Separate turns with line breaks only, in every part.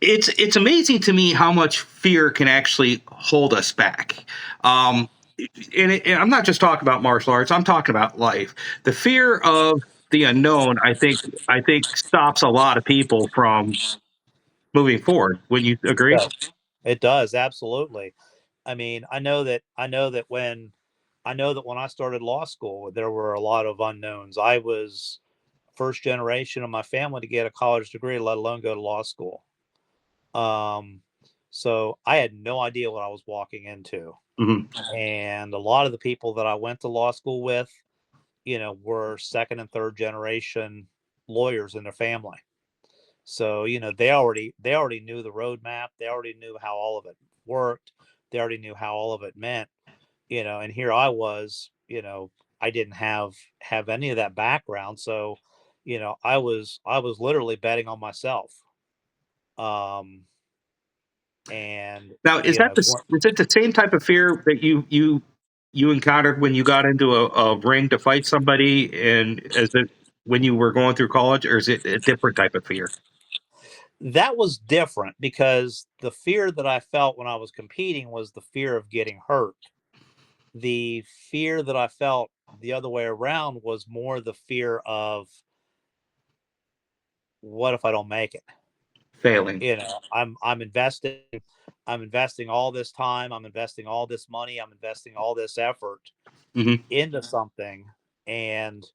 It's amazing to me how much fear can actually hold us back. Um, and I'm not just talking about martial arts. I'm talking about life. The fear of the unknown, I think stops a lot of people from moving forward. Would you agree?
So it does, absolutely. I mean, I know that when I started law school, there were a lot of unknowns. I was first generation of my family to get a college degree, let alone go to law school. Um, so I had no idea what I was walking into.
Hmm.
And a lot of the people that I went to law school with, were second and third generation lawyers in their family. So, they already knew the roadmap. They already knew how all of it worked. They already knew how all of it meant, and here I was, I didn't have any of that background. So, I was literally betting on myself. Um and
Now, is that the
going,
is it the same type of fear that you encountered when you got into a ring to fight somebody, and as it when you were going through college, or is it a different type of fear?
that was different because the fear that I felt when I was competing was the fear of getting hurt. The fear that I felt the other way around was more the fear of what if I don't make it?
Failing.
I'm investing all this time, I'm investing all this money, I'm investing all this effort
Hmm.
into something, and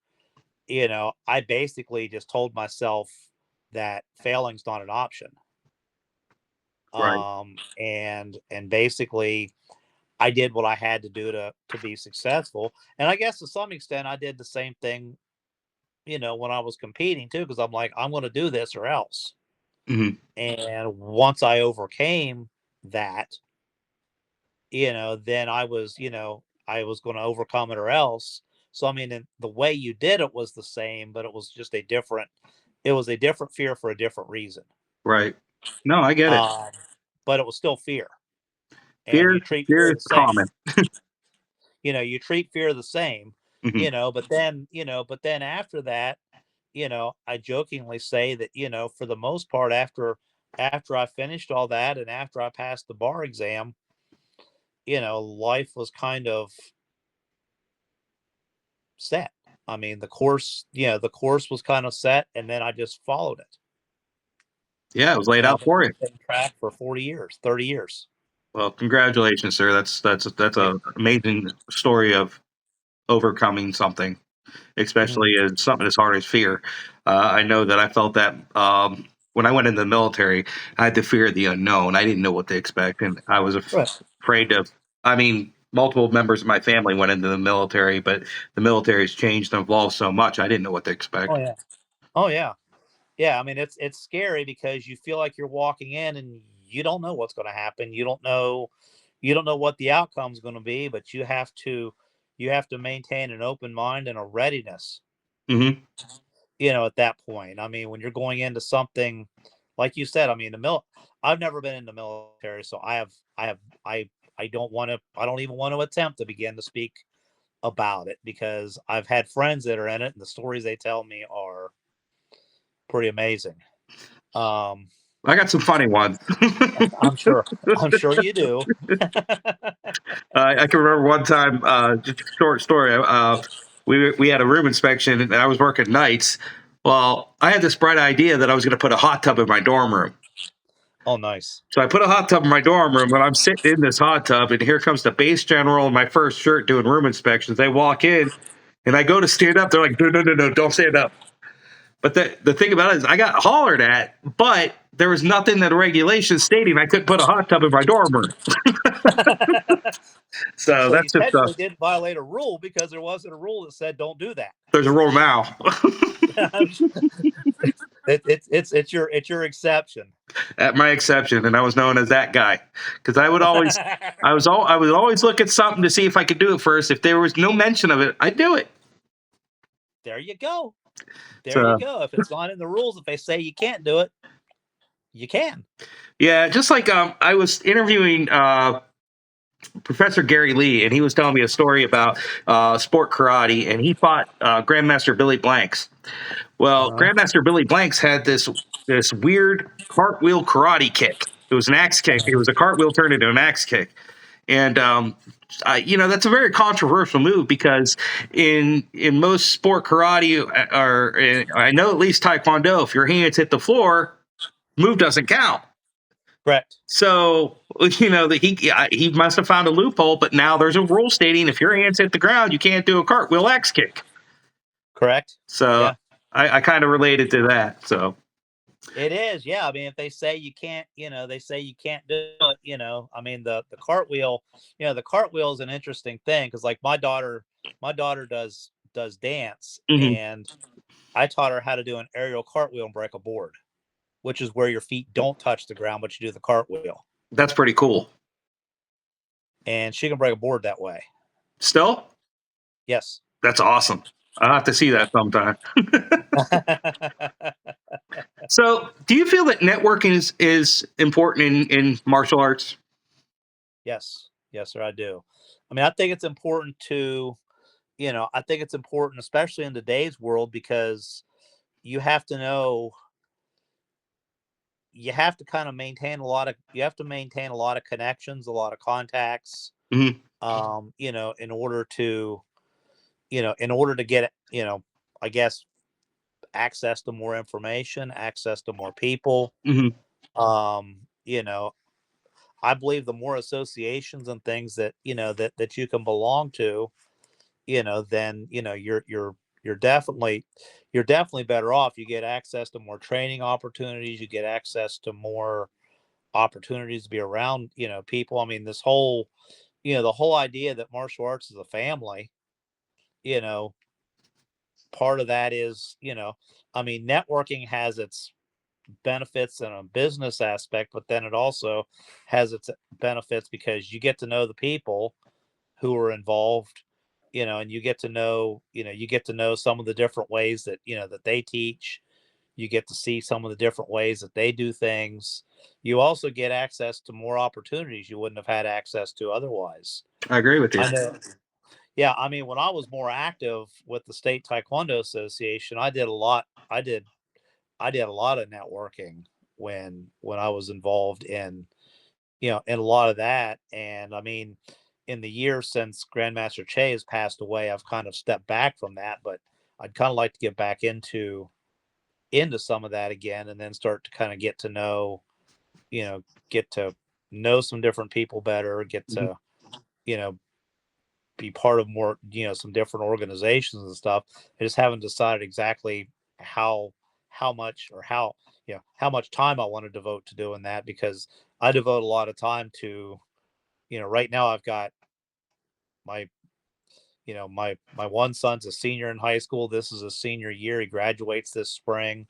I basically just told myself that failing's not an option.
Right.
And basically I did what I had to do to be successful. And I guess to some extent I did the same thing, when I was competing too, because I'm like, I'm going to do this or else.
Hmm.
And once I overcame that, then I was going to overcome it or else. So I mean, the way you did it was the same, but it was a different fear for a different reason.
Right. No, I get it.
Um, but it was still fear, and
Fear,
you treat
fear
fear
is
the same.
common.
You treat fear the same.
Hmm.
But then after that, I jokingly say that, for the most part, after I finished all that and after I passed the bar exam, life was kind of set. I mean, the course was kind of set, and then I just followed it.
Yeah, it was laid
And I've
out
been
for
on
you.
the same track for 40 years, 30 years.
Well, congratulations, sir. That's
Hey,
a amazing story of overcoming something,
mhm.
especially in something as hard as fear. I know that I felt that when I went into the military. I had the fear of the unknown. I didn't know what to expect, and I was
Right.
afraid to. I mean, multiple members of my family went into the military, but the military has changed and evolved so much. I didn't know what to
Oh
expect.
yeah. Oh yeah. Yeah, I mean, it's scary because you feel like you're walking in and you don't know what's going to happen. You don't know what the outcome's going to be, but you have to maintain an open mind and a readiness,
Hmm.
at that point. I mean, when you're going into something like you said, I mean, I've never been in the military, so I don't even want to attempt to begin to speak about it because I've had friends that are in it and the stories they tell me are pretty amazing. Um,
I got some funny ones.
I'm sure. I'm sure you do.
I can remember one time, just a short story. We had a room inspection, and I was working nights. Well, I had this bright idea that I was going to put a hot tub in my dorm room.
Oh, nice.
So I put a hot tub in my dorm room, and I'm sitting in this hot tub, and here comes the base general in my first shirt doing room inspections. They walk in, and I go to stand up. They're like, "No, no, no, no, don't stand up." But the thing about it is, I got hollered at, but there was nothing in the regulations stating I couldn't put a hot tub in my dorm room. So
So you
that's just
technically didn't violate a rule because there wasn't a rule that said don't do that.
there's a rule now.
It's your exception.
At my exception, and I was known as that guy because I would always look at something to see if I could do it first. If there was no mention of it, I'd do it.
There you go. There you
So
go. If it's not in the rules, if they say you can't do it, you can.
yeah, just like I was interviewing Professor Gary Lee, and he was telling me a story about sport karate, and he fought Grandmaster Billy Blanks. Well,
Uh-huh.
Grandmaster Billy Blanks had this. this weird cartwheel karate kick. It was an axe kick. It was a cartwheel turned into an axe kick. And that's a very controversial move because in most sport karate or I know at least Taekwondo, if your hands hit the floor, move doesn't count.
Correct.
So he must have found a loophole, but now there's a rule stating if your hands hit the ground, you can't do a cartwheel X kick.
Correct.
So
Yeah.
I kind of related to that. So
It is, yeah. I mean, if they say you can't, they say you can't do it. I mean, the cartwheel, the cartwheel is an interesting thing because, like, my daughter does dance,
mhm,
and I taught her how to do an aerial cartwheel and break a board, which is where your feet don't touch the ground, but you do the cartwheel,
that's pretty cool.
and she can break a board that way.
Still,
Yes.
that's awesome. I'll have to see
Yeah.
that sometime. So, do you feel that networking is important in martial arts?
Yes. Yes, sir. I do. I mean, I think it's important to, I think it's important, especially in today's world, because you have to know you have to kind of maintain a lot of you have to maintain a lot of connections, a lot of contacts,
Hmm.
in order to, in order to get, I guess, access to more information, access to more people.
Hmm.
Um, you know, I believe the more associations and things that, that you can belong to, then, you're definitely better off. You get access to more training opportunities, you get access to more opportunities to be around, people. I mean, this whole, the whole idea that martial arts is a family, you know, part of that is, I mean, networking has its benefits in a business aspect, but then it also has its benefits because you get to know the people who are involved, and you get to know some of the different ways that, that they teach. You get to see some of the different ways that they do things. You also get access to more opportunities you wouldn't have had access to otherwise.
I agree with you.
I know. Yeah, I mean, when I was more active with the State Taekwondo Association, I did a lot of networking when I was involved in a lot of that. And I mean, in the years since Grandmaster Che has passed away, I've kind of stepped back from that, but I'd kind of like to get back into some of that again, and then start to kind of you know, get to know some different people better, get
Mhm.
to, you know, be part of more, some different organizations and stuff. I just haven't decided exactly how how much or how much time I want to devote to doing that, because I devote a lot of time to, right now I've got my my one son's a senior in high school. This is a senior year. He graduates this spring.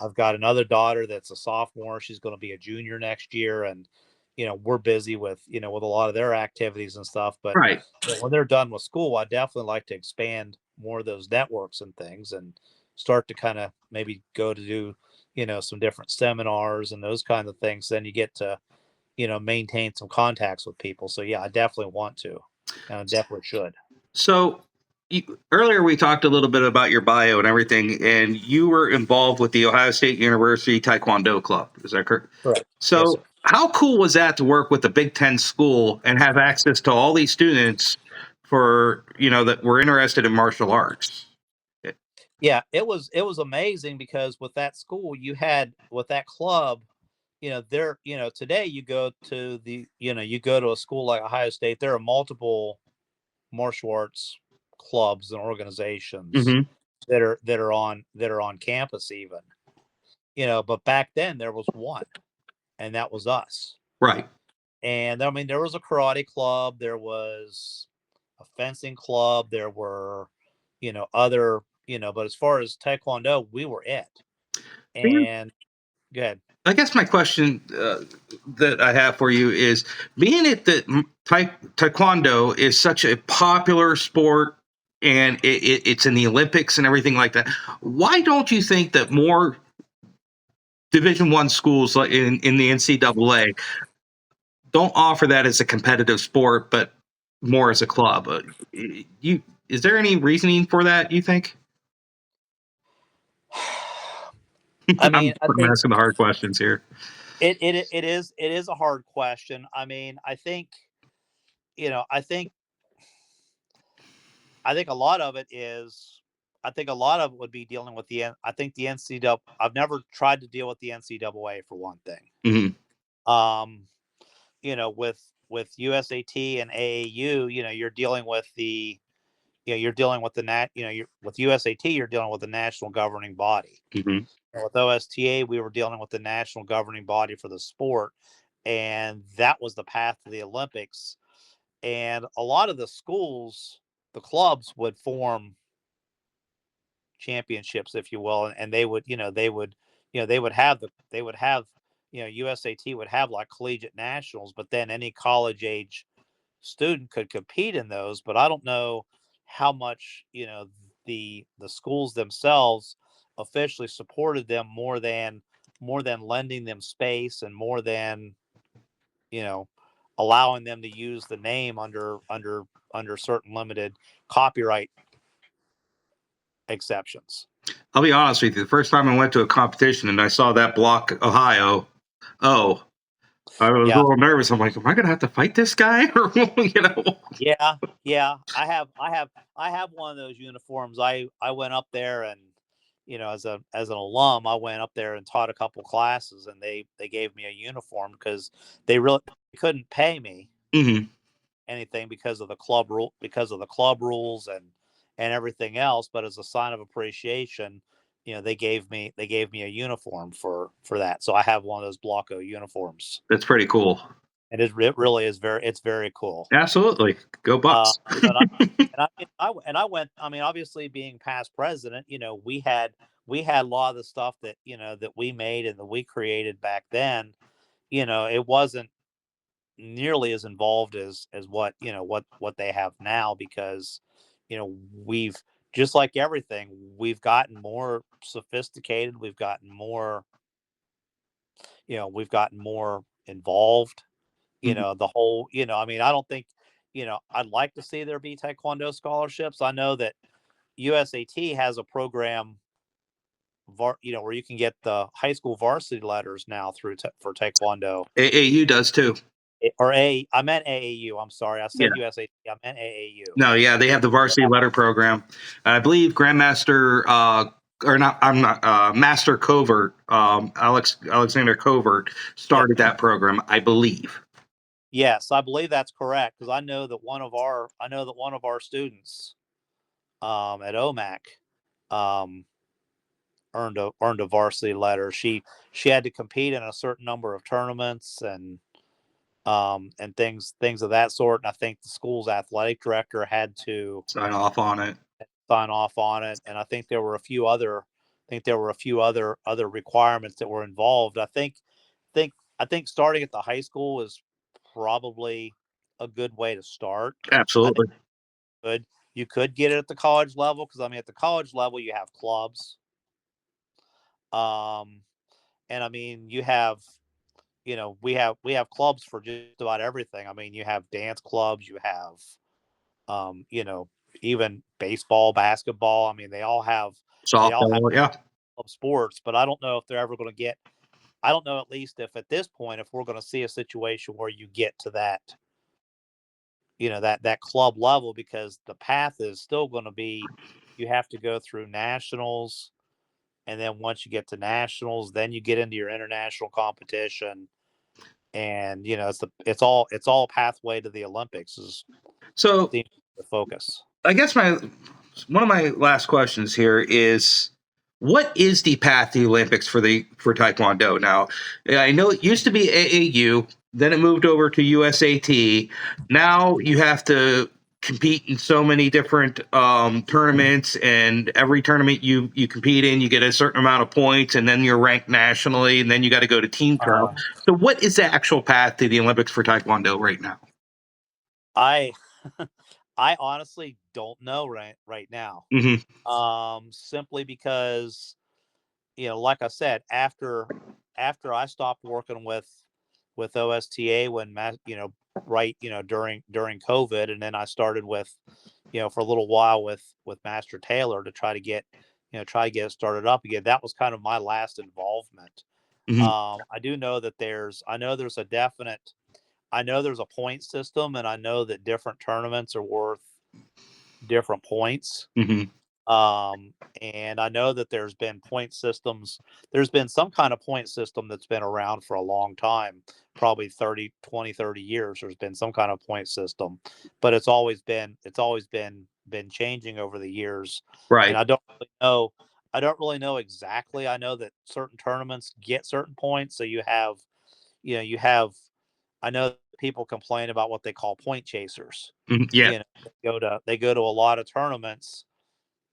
I've got another daughter that's a sophomore. She's going to be a junior next year, and we're busy with with a lot of their activities and stuff. But
Right.
when they're done with school, I definitely like to expand more of those networks and things, and start to kind of maybe go to do some different seminars and those kinds of things. Then you get to maintain some contacts with people. So yeah, I definitely want to, and I definitely should.
So earlier we talked a little bit about your bio and everything, and you were involved with the Ohio State University Taekwondo Club. Is that correct?
Correct. Yes,
So
sir.
how cool was that to work with a Big Ten school and have access to all these students for that were interested in martial arts?
Yeah, it was amazing because with that school you had with that club, there, today you go to you go to a school like Ohio State, there are multiple martial arts clubs and organizations
Hmm.
that are on campus even. But back then there was one, and that was us.
Right.
And I mean, there was a karate club, there was a fencing club, there were, other, but as far as taekwondo, we were it. And good.
I guess my question that I have for you is, being it that Taekwondo is such a popular sport and it's in the Olympics and everything like that, why don't you think that more Division One schools like in the NCAA don't offer that as a competitive sport, but more as a club? You Is there any reasoning for that? You think?
I mean, I
I'm
think
asking the hard questions here.
it is a hard question. I mean, I think, you know, I think a lot of it is, I think a lot of it would be dealing with I think the NCAA. I've never tried to deal with the NCAA for one thing.
Hmm.
Um, with USAT and AAU, you're dealing with you're dealing with the with USAT, you're dealing with the national governing body.
Hmm.
And with OSTA, we were dealing with the national governing body for the sport, and that was the path to the Olympics. And a lot of the schools, the clubs would form championships, if you will, and they would have, USAT would have like collegiate nationals, but then any college age student could compete in those. But I don't know how much, the schools themselves officially supported them more than lending them space, and more than, you know allowing them to use the name under certain limited copyright exceptions.
I'll be honest with you. The first time I went to a competition and I saw that block Ohio, oh, I was a
Yeah.
little nervous. I'm like, am I going to have to fight this guy? Or, you know,
Yeah, yeah. I have one of those uniforms. I went up there, and, as an alum, I went up there and taught a couple classes, and they gave me a uniform because they really couldn't pay me
hmm,
anything because of the club rules and everything else. But as a sign of appreciation, they gave me a uniform for that. So I have one of those Blocko uniforms,
that's pretty cool.
and it really is it's very cool.
Absolutely. Go Bucks.
And I went. I mean, obviously, being past president, we had a lot of the stuff that we made and that we created back then. It wasn't nearly as involved as what they have now, because we've, just like everything, we've gotten more sophisticated. We've gotten more involved.
Mhm.
The whole, I mean, I don't think, I'd like to see there be Taekwondo scholarships. I know that USAT has a program, where you can get the high school varsity letters now for Taekwondo.
AAU does too.
I meant AAU. I'm sorry. I
Yeah.
said USAT. I meant AAU.
No, yeah, they have the varsity letter program. I believe Grandmaster, or not, I'm not, Master Covert, Alexander Covert
Yeah.
started that program, I believe.
Yes, I believe that's correct, because I know that one of our students, at OMAC, um, earned a varsity letter. She had to compete in a certain number of tournaments, and things of that sort. And I think the school's athletic director had to
Sign off on it.
sign off on it. And I think there were a few other requirements that were involved. I think starting at the high school is probably a good way to start. I think
Absolutely.
you could get it at the college level, because I mean, at the college level you have clubs, um, and I mean, we have clubs for just about everything. I mean, you have dance clubs, you have, um, you know, even baseball, basketball. I mean, they all have
Softball, yeah.
club sports. But I don't know if they're ever going to get. I don't know, at least if at this point, if we're going to see a situation where you get to that club level, because the path is still going to be, you have to go through nationals, and then once you get to nationals, then you get into your international competition, and it's all pathway to the Olympics is
So
the focus.
I guess one of my last questions here is, what is the path to the Olympics for Taekwondo now? I know it used to be AAU, then it moved over to USAT. Now you have to compete in so many different tournaments, and every tournament you compete in, you get a certain amount of points, and then you're ranked nationally, and then you got to go to team trial.
Uh,
So, what is the actual path to the Olympics for Taekwondo right now?
I I honestly don't know right now.
Hmm.
Simply because, like I said, after I stopped working with OSTA, right, during COVID, and then I started with, for a little while with Master Taylor, to try to try to get it started up again. That was kind of my last involvement.
Hmm.
I do know that I know there's a point system, and I know that different tournaments are worth different points.
Hmm.
Um, and I know that there's been point systems. There's been some kind of point system that's been around for a long time, probably 30 years. There's been some kind of point system, but it's always been changing over the years. And
Right.
I don't really know exactly. I know that certain tournaments get certain points. So you have, I know people complain about what they call point chasers.
Hmm. Yeah.
They go to a lot of tournaments,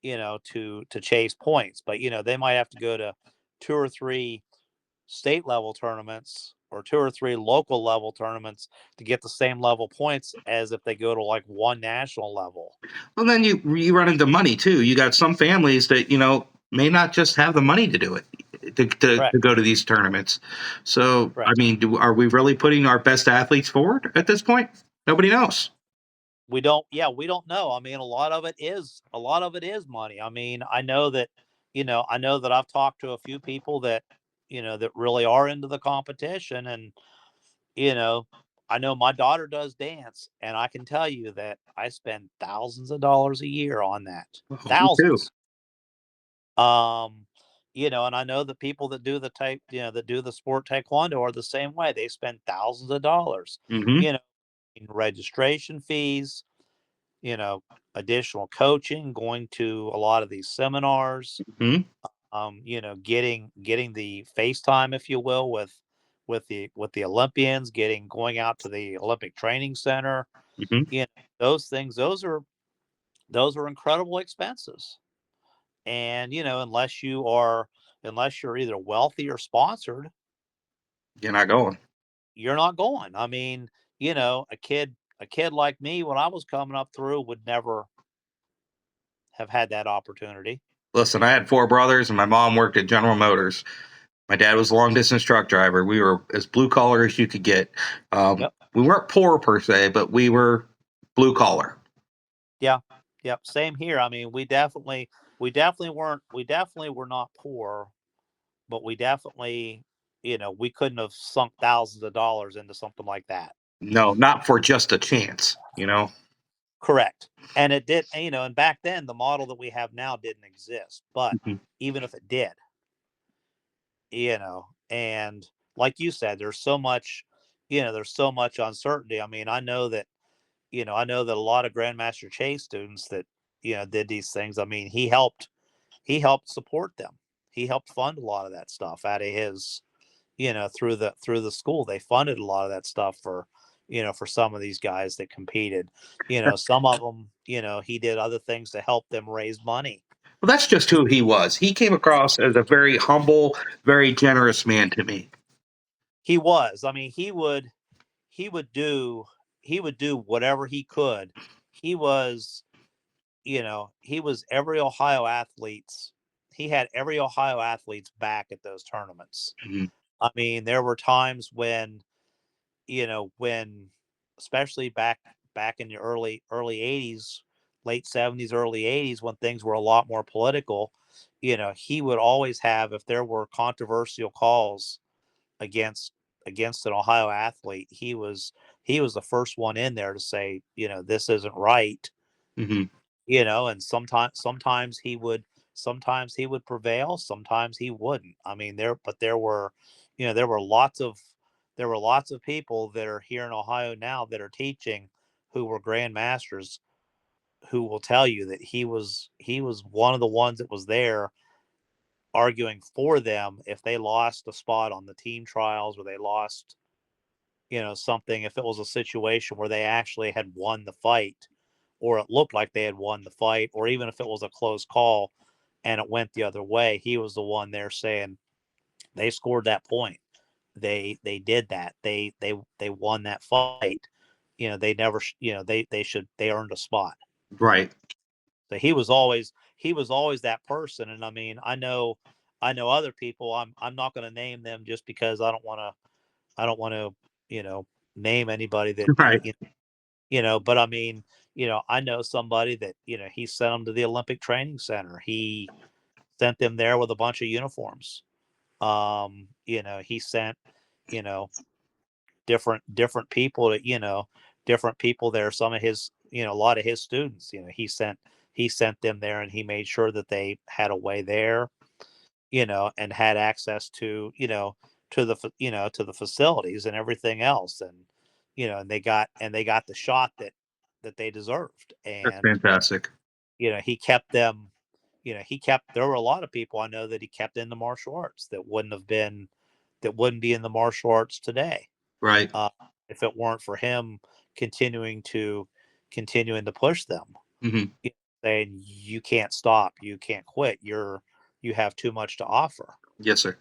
to chase points. But they might have to go to two or three state level tournaments or two or three local level tournaments to get the same level points as if they go to like one national level.
Well, then you run into money too. You got some families that may not just have the money to do it, to
Correct.
go to these tournaments. So, I
Correct.
mean, are we really putting our best athletes forward at this point? Nobody knows.
We don't, yeah, we don't know. I mean, a lot of it is money. I mean, I know that I've talked to a few people that really are into the competition. And you know, I know my daughter does dance, and I can tell you that I spend thousands of dollars a year on that.
Well, me too.
Thousands. Um, and I know the people that do the sport taekwondo are the same way. They spend thousands of dollars,
Hmm.
you know, in registration fees, you know, additional coaching, going to a lot of these seminars,
Hmm.
getting the FaceTime, if you will, with the Olympians, going out to the Olympic Training Center,
Hmm.
you know, those things, those are incredible expenses. And unless you're either wealthy or sponsored,
You're not going.
you're not going. I mean, a kid like me when I was coming up through would never have had that opportunity.
Listen, I had four brothers, and my mom worked at General Motors. My dad was a long distance truck driver. We were as blue collar as you could get.
Yep.
We weren't poor per se, but we were blue collar.
Yeah. Yep. Same here. I mean, we definitely were not poor, but we couldn't have sunk thousands of dollars into something like that.
No, not for just a chance.
Correct. And it did, and back then the model that we have now didn't exist. But
Mhm.
even if it did, and like you said, there's so much uncertainty. I mean, I know that a lot of Grandmaster Chase students that, did these things. I mean, he helped support them. He helped fund a lot of that stuff out of his, through the school. They funded a lot of that stuff for some of these guys that competed. Some of them, he did other things to help them raise money.
Well, that's just who he was. He came across as a very humble, very generous man to me.
He was. I mean, he would do whatever he could. He was, he was every Ohio athlete's. He had every Ohio athlete's back at those tournaments.
Mhm.
I mean, there were times when especially back in the early 80s, late 70s, early 80s, when things were a lot more political, he would always have, if there were controversial calls against against an Ohio athlete, he was the first one in there to say, this isn't right.
Mhm.
And sometimes he would prevail, sometimes he wouldn't. I mean, there were lots of people that are here in Ohio now that are teaching, who were grandmasters, who will tell you that he was one of the ones that was there arguing for them if they lost a spot on the team trials, or they lost, something, if it was a situation where they actually had won the fight, or it looked like they had won the fight, or even if it was a close call and it went the other way, he was the one there saying they scored that point. They did that. They won that fight. They never, they earned a spot.
Right.
So he was always that person. And I mean, I know other people. I'm not going to name them just because I don't want to, you know, name anybody that
Right.
but I mean, I know somebody that, he sent him to the Olympic Training Center. He sent them there with a bunch of uniforms. He sent, you know, different people to, different people there. Some of his, a lot of his students, he sent them there, and he made sure that they had a way there, and had access to, to the facilities and everything else. And, and they got the shot that they deserved.
That's
And,
fantastic.
he kept them, there were a lot of people I know that he kept in the martial arts that wouldn't be in the martial arts today,
Right.
uh, if it weren't for him continuing to push them,
Hmm.
saying you can't stop, you can't quit, you have too much to offer.
Yes, sir.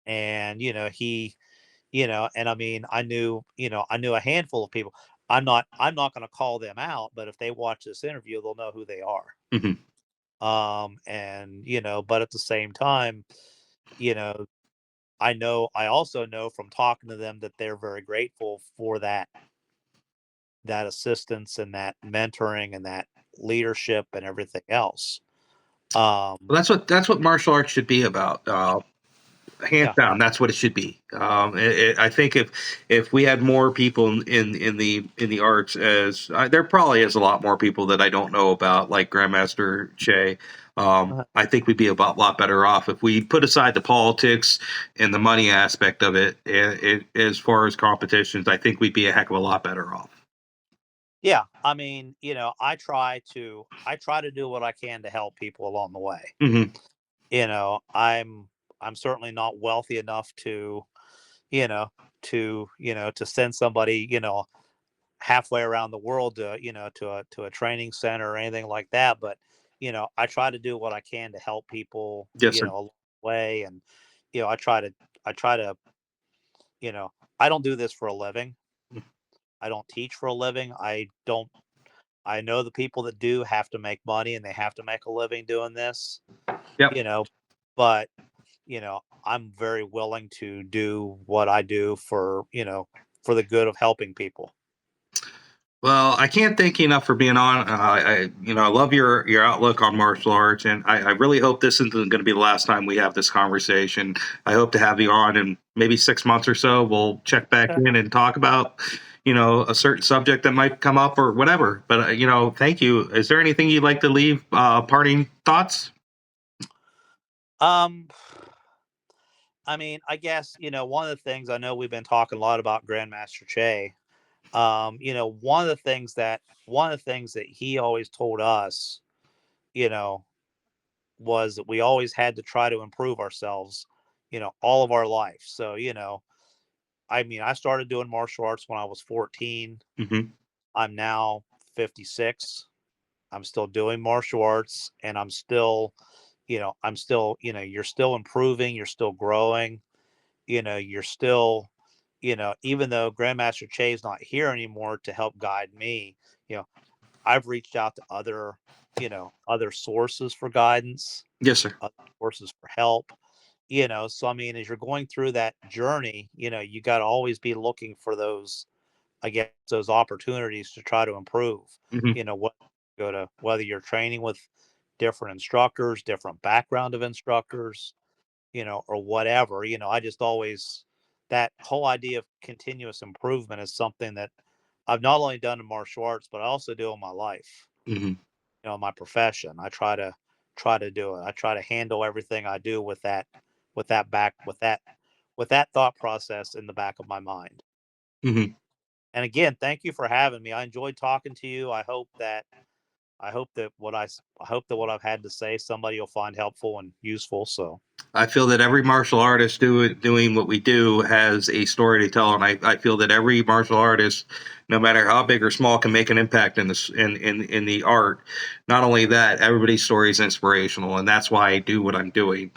And and I mean, I knew a handful of people. I'm not going to call them out, but if they watch this interview, they'll know who they are.
Hmm.
And but at the same time, you know I also know from talking to them that they're very grateful for that assistance and that mentoring and that leadership and everything else.
Well, that's what martial arts should be about. Hands
Yeah.
down, that's what it should be. I think if we had more people in the arts, as there probably is a lot more people that I don't know about, like Grandmaster Che.
Uh,
I think we'd be a lot better off if we put aside the politics and the money aspect of it. As far as competitions, I think we'd be a heck of a lot better off.
yeah, I mean, I try to do what I can to help people along the way.
Hmm.
I'm certainly not wealthy enough you know to send somebody, halfway around the world to, to a training center or anything like that. But, I try to do what I can to help people,
Yes, sir.
along the way. And, I try to, you know, I don't do this for a living. I don't teach for a living. I know the people that do have to make money and they have to make a living doing this,
Yep.
you know, but, I'm very willing to do what I do for the good of helping people.
Well, I can't thank you enough for being on. I love your outlook on martial arts, and I really hope this isn't going to be the last time we have this conversation. I hope to have you on in maybe 6 months or so. We'll check back
Okay.
in and talk about, a certain subject that might come up or whatever. But thank you. Is there anything you'd like to leave? Parting thoughts?
Um, I mean, I guess, one of the things I know we've been talking a lot about Grandmaster Che. One of the things that he always told us, you know, was that we always had to try to improve ourselves, all of our life. So, I mean, I started doing martial arts when I was 14.
Hmm.
I'm now 56. I'm still doing martial arts, and you're still improving, you're still growing, you're still, even though Grandmaster Che is not here anymore to help guide me, you know, I've reached out to other sources for guidance,
Yes, sir.
other sources for help. So I mean, as you're going through that journey, you got to always be looking for those, I guess, those opportunities to try to improve.
Hmm.
What go to whether you're training with different instructors, different background of instructors, or whatever. I just always, that whole idea of continuous improvement is something that I've not only done in martial arts, but I also do in my life,
Hmm.
my profession. I try to do it. I try to handle everything I do with that thought process in the back of my mind.
Hmm.
And again, thank you for having me. I enjoyed talking to you. I hope that what I've had to say somebody will find helpful and useful. So
I feel that every martial artist doing what we do has a story to tell, and I feel that every martial artist, no matter how big or small, can make an impact in this in the art. Not only that, everybody's story is inspirational, and that's why I do what I'm doing.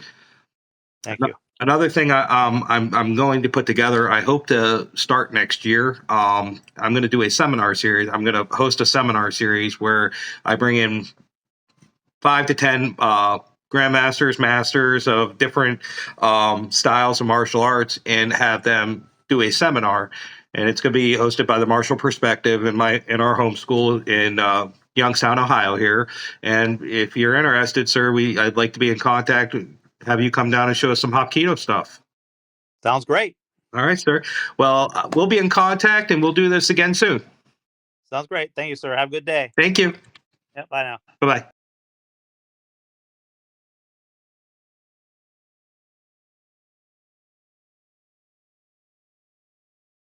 thank you.
Another thing I'm going to put together. I hope to start next year. I'm going to do a seminar series. I'm going to host a seminar series where I bring in 5 to 10 grandmasters, masters of different styles of martial arts, and have them do a seminar. And it's going to be hosted by the Martial Perspective in our home school in Youngstown, Ohio here. And if you're interested, sir, I'd like to be in contact, have you come down and show us some Hapkido stuff.
Sounds great.
All right, sir. Well, we'll be in contact and we'll do this again soon.
Sounds great. Thank you, sir. Have a good day.
Thank you.
Yeah, bye now.
Bye-bye.